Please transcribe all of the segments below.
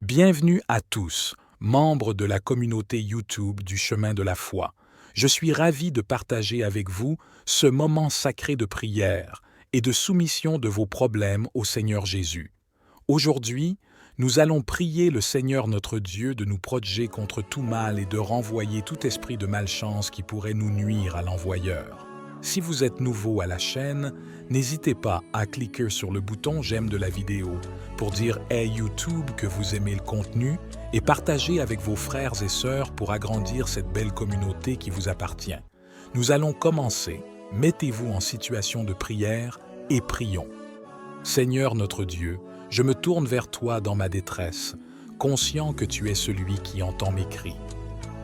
Bienvenue à tous, membres de la communauté YouTube du chemin de la foi. Je suis ravi de partager avec vous ce moment sacré de prière et de soumission de vos problèmes au Seigneur Jésus. Aujourd'hui, nous allons prier le Seigneur notre Dieu de nous protéger contre tout mal et de renvoyer tout esprit de malchance qui pourrait nous nuire à l'envoyeur. Si vous êtes nouveau à la chaîne, n'hésitez pas à cliquer sur le bouton « J'aime » de la vidéo pour dire « Hey YouTube » que vous aimez le contenu et partager avec vos frères et sœurs pour agrandir cette belle communauté qui vous appartient. Nous allons commencer. Mettez-vous en situation de prière et prions. Seigneur notre Dieu, je me tourne vers toi dans ma détresse, conscient que tu es celui qui entend mes cris.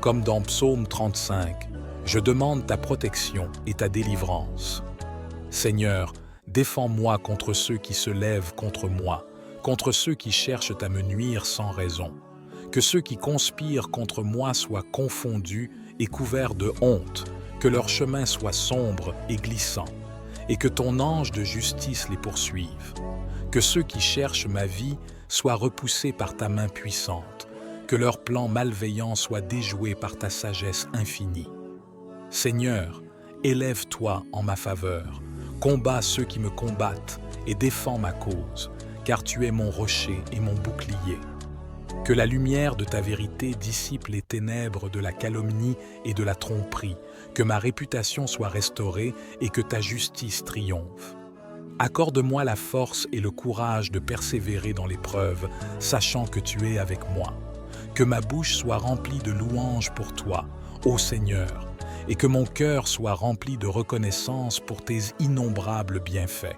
Comme dans Psaume 35, je demande ta protection et ta délivrance. Seigneur, défends-moi contre ceux qui se lèvent contre moi, contre ceux qui cherchent à me nuire sans raison. Que ceux qui conspirent contre moi soient confondus et couverts de honte, que leur chemin soit sombre et glissant, et que ton ange de justice les poursuive. Que ceux qui cherchent ma vie soient repoussés par ta main puissante, que leurs plans malveillants soient déjoués par ta sagesse infinie. Seigneur, élève-toi en ma faveur, combats ceux qui me combattent et défends ma cause, car tu es mon rocher et mon bouclier. Que la lumière de ta vérité dissipe les ténèbres de la calomnie et de la tromperie, que ma réputation soit restaurée et que ta justice triomphe. Accorde-moi la force et le courage de persévérer dans l'épreuve, sachant que tu es avec moi. Que ma bouche soit remplie de louanges pour toi, ô Seigneur, et que mon cœur soit rempli de reconnaissance pour tes innombrables bienfaits.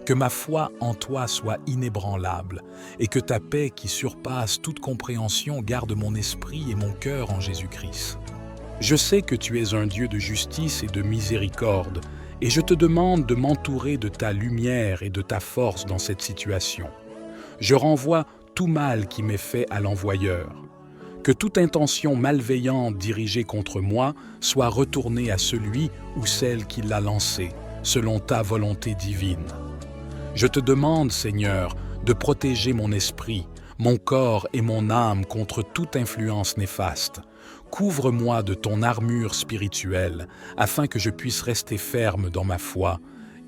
Que ma foi en toi soit inébranlable, et que ta paix qui surpasse toute compréhension garde mon esprit et mon cœur en Jésus-Christ. Je sais que tu es un Dieu de justice et de miséricorde, et je te demande de m'entourer de ta lumière et de ta force dans cette situation. Je renvoie tout mal qui m'est fait à l'envoyeur. Que toute intention malveillante dirigée contre moi soit retournée à celui ou celle qui l'a lancée, selon ta volonté divine. Je te demande, Seigneur, de protéger mon esprit, mon corps et mon âme contre toute influence néfaste. Couvre-moi de ton armure spirituelle, afin que je puisse rester ferme dans ma foi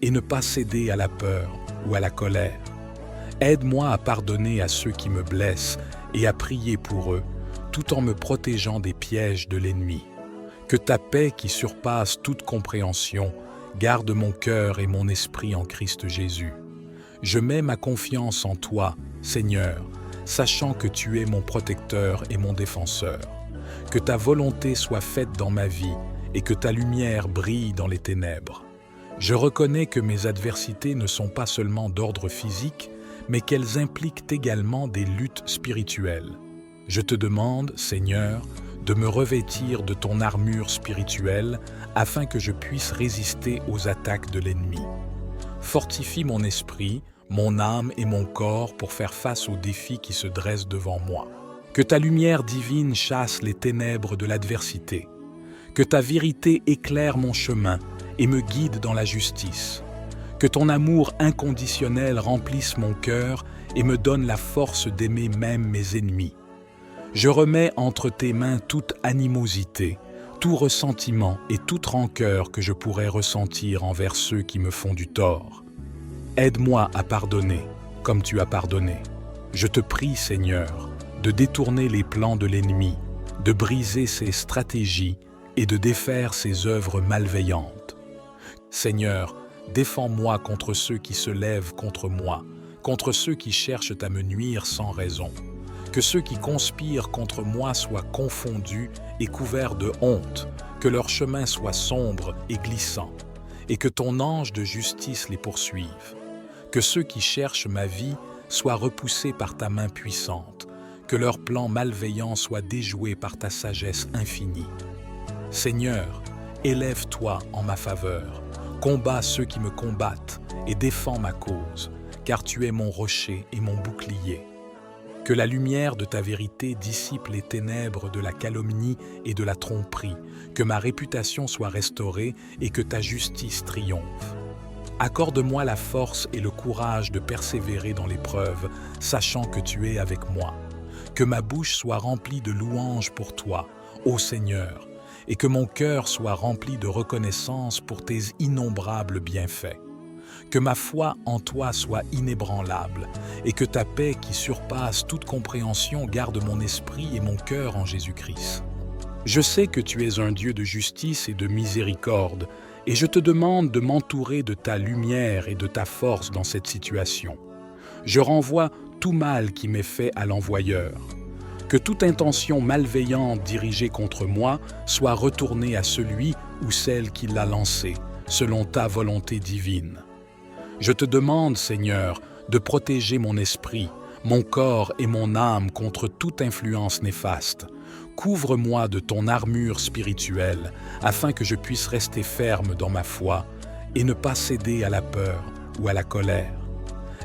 et ne pas céder à la peur ou à la colère. Aide-moi à pardonner à ceux qui me blessent et à prier pour eux, tout en me protégeant des pièges de l'ennemi. Que ta paix qui surpasse toute compréhension garde mon cœur et mon esprit en Christ Jésus. Je mets ma confiance en toi, Seigneur, sachant que tu es mon protecteur et mon défenseur. Que ta volonté soit faite dans ma vie et que ta lumière brille dans les ténèbres. Je reconnais que mes adversités ne sont pas seulement d'ordre physique, mais qu'elles impliquent également des luttes spirituelles. Je te demande, Seigneur, de me revêtir de ton armure spirituelle afin que je puisse résister aux attaques de l'ennemi. Fortifie mon esprit, mon âme et mon corps pour faire face aux défis qui se dressent devant moi. Que ta lumière divine chasse les ténèbres de l'adversité. Que ta vérité éclaire mon chemin et me guide dans la justice. Que ton amour inconditionnel remplisse mon cœur et me donne la force d'aimer même mes ennemis. Je remets entre tes mains toute animosité, tout ressentiment et toute rancœur que je pourrais ressentir envers ceux qui me font du tort. Aide-moi à pardonner, comme tu as pardonné. Je te prie, Seigneur, de détourner les plans de l'ennemi, de briser ses stratégies et de défaire ses œuvres malveillantes. Seigneur, défends-moi contre ceux qui se lèvent contre moi, contre ceux qui cherchent à me nuire sans raison. Que ceux qui conspirent contre moi soient confondus et couverts de honte, que leur chemin soit sombre et glissant, et que ton ange de justice les poursuive. Que ceux qui cherchent ma vie soient repoussés par ta main puissante, que leurs plans malveillants soient déjoués par ta sagesse infinie. Seigneur, élève-toi en ma faveur, combats ceux qui me combattent et défends ma cause, car tu es mon rocher et mon bouclier. Que la lumière de ta vérité dissipe les ténèbres de la calomnie et de la tromperie, que ma réputation soit restaurée et que ta justice triomphe. Accorde-moi la force et le courage de persévérer dans l'épreuve, sachant que tu es avec moi. Que ma bouche soit remplie de louanges pour toi, ô Seigneur, et que mon cœur soit rempli de reconnaissance pour tes innombrables bienfaits. Que ma foi en toi soit inébranlable, et que ta paix qui surpasse toute compréhension garde mon esprit et mon cœur en Jésus-Christ. Je sais que tu es un Dieu de justice et de miséricorde, et je te demande de m'entourer de ta lumière et de ta force dans cette situation. Je renvoie tout mal qui m'est fait à l'envoyeur. Que toute intention malveillante dirigée contre moi soit retournée à celui ou celle qui l'a lancée, selon ta volonté divine. Je te demande, Seigneur, de protéger mon esprit, mon corps et mon âme contre toute influence néfaste. Couvre-moi de ton armure spirituelle, afin que je puisse rester ferme dans ma foi et ne pas céder à la peur ou à la colère.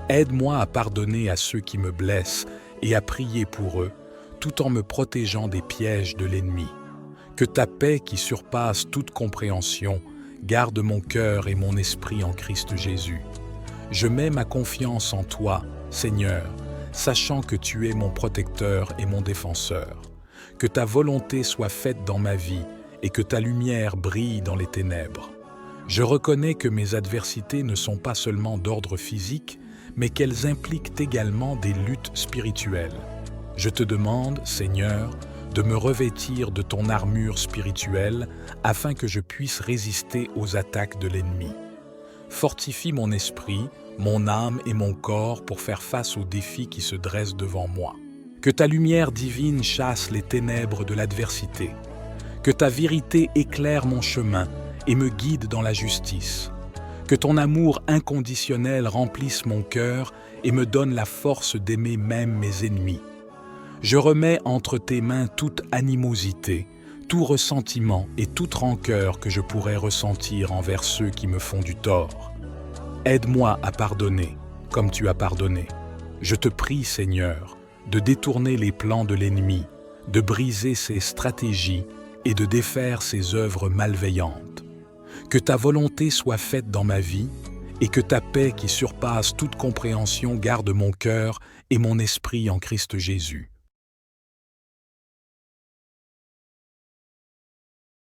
Aide-moi à pardonner à ceux qui me blessent et à prier pour eux, tout en me protégeant des pièges de l'ennemi. Que ta paix qui surpasse toute compréhension garde mon cœur et mon esprit en Christ Jésus. Je mets ma confiance en toi, Seigneur, sachant que tu es mon protecteur et mon défenseur. Que ta volonté soit faite dans ma vie et que ta lumière brille dans les ténèbres. Je reconnais que mes adversités ne sont pas seulement d'ordre physique, mais qu'elles impliquent également des luttes spirituelles. Je te demande, Seigneur, de me revêtir de ton armure spirituelle afin que je puisse résister aux attaques de l'ennemi. Fortifie mon esprit, mon âme et mon corps pour faire face aux défis qui se dressent devant moi. Que ta lumière divine chasse les ténèbres de l'adversité. Que ta vérité éclaire mon chemin et me guide dans la justice. Que ton amour inconditionnel remplisse mon cœur et me donne la force d'aimer même mes ennemis. Je remets entre tes mains toute animosité, tout ressentiment et toute rancœur que je pourrais ressentir envers ceux qui me font du tort. Aide-moi à pardonner, comme tu as pardonné. Je te prie, Seigneur, de détourner les plans de l'ennemi, de briser ses stratégies et de défaire ses œuvres malveillantes. Que ta volonté soit faite dans ma vie et que ta paix qui surpasse toute compréhension garde mon cœur et mon esprit en Christ Jésus.